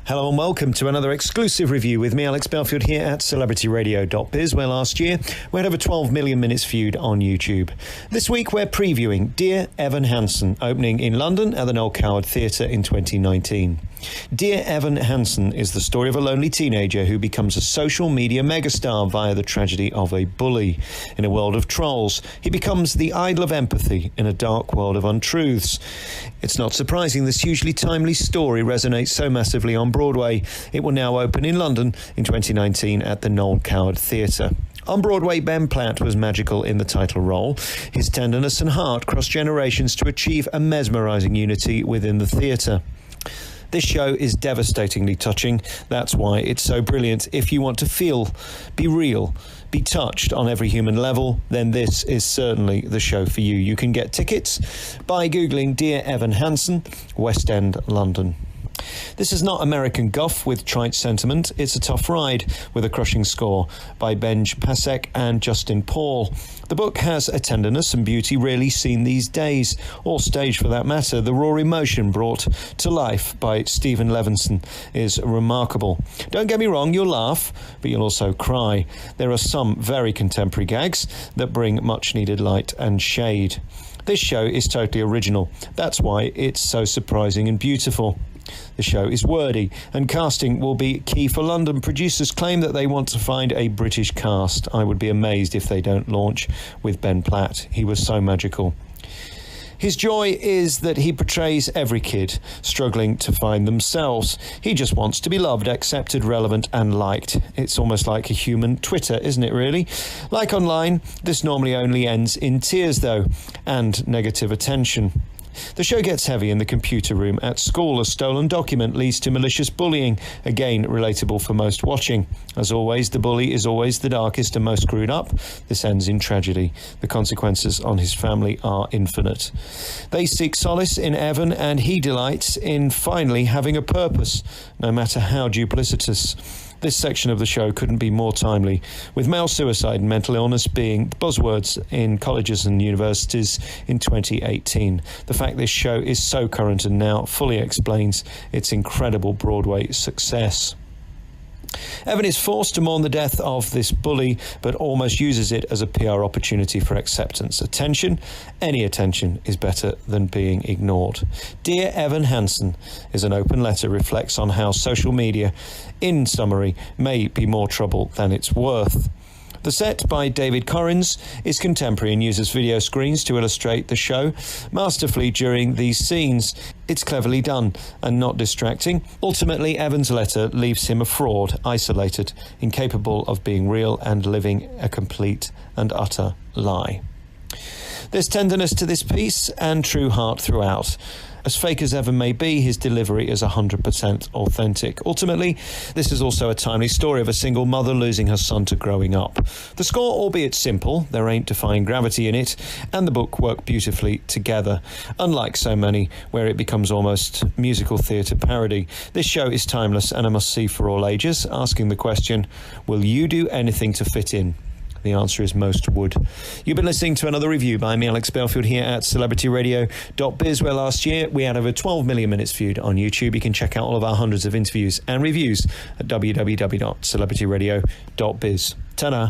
Hello and welcome to another exclusive review with me, Alex Belfield, here at celebrityradio.biz, where last year we had over 12 million minutes viewed on YouTube. This week we're previewing Dear Evan Hansen, opening in London at the Noel Theatre in 2019. Dear Evan Hansen is the story of a lonely teenager who becomes a social media megastar via the tragedy of a bully. In a world of trolls, he becomes the idol of empathy in a dark world of untruths. It's not surprising this hugely timely story resonates so massively on Broadway. It will now open in London in 2019 at the Noel Theatre. On Broadway, Ben Platt was magical in the title role. His tenderness and heart crossed generations to achieve a mesmerising unity within the theatre. This show is devastatingly touching. That's why it's so brilliant. If you want to feel, be real, be touched on every human level, then this is certainly the show for you. You can get tickets by Googling Dear Evan Hansen, West End, London. This is not American guff with trite sentiment. It's a tough ride with a crushing score by Benj Pasek and Justin Paul. The book has a tenderness and beauty rarely seen these days, or staged for that matter. The raw emotion brought to life by Stephen Levinson is remarkable. Don't get me wrong, you'll laugh, but you'll also cry. There are some very contemporary gags that bring much needed light and shade. This show is totally original. That's why it's so surprising and beautiful. The show is wordy, and casting will be key for London. Producers claim that they want to find a British cast. I would be amazed if they don't launch with Ben Platt. He was so magical. His joy is that he portrays every kid struggling to find themselves. He just wants to be loved, accepted, relevant and liked. It's almost like a human Twitter, isn't it really? Like online, this normally only ends in tears though, and negative attention. The show gets heavy in the computer room at school. A stolen document leads to malicious bullying, again relatable for most watching. As always, the bully is always the darkest and most screwed up. This ends in tragedy. The consequences on his family are infinite. They seek solace in Evan, and he delights in finally having a purpose, no matter how duplicitous. This section of the show couldn't be more timely, with male suicide and mental illness being buzzwords in colleges and universities in 2018. The fact this show is so current and now fully explains its incredible Broadway success. Evan is forced to mourn the death of this bully, but almost uses it as a PR opportunity for acceptance. Attention, any attention is better than being ignored. Dear Evan Hansen is an open letter, reflects on how social media, in summary, may be more trouble than it's worth. The set, by David Corrins, is contemporary and uses video screens to illustrate the show masterfully during these scenes. It's cleverly done and not distracting. Ultimately, Evan's letter leaves him a fraud, isolated, incapable of being real and living a complete and utter lie. There's tenderness to this piece and true heart throughout. As fake as Evan may be, his delivery is 100% authentic. Ultimately, this is also a timely story of a single mother losing her son to growing up. The score, albeit simple, there ain't defying gravity in it, and the book work beautifully together. Unlike so many, where it becomes almost musical theatre parody, this show is timeless and a must-see for all ages, asking the question, will you do anything to fit in? The answer is most would. You've been listening to another review by me, Alex Belfield, here at celebrityradio.biz, where last year we had over 12 million minutes viewed on YouTube. You can check out all of our hundreds of interviews and reviews at www.celebrityradio.biz. Ta-da!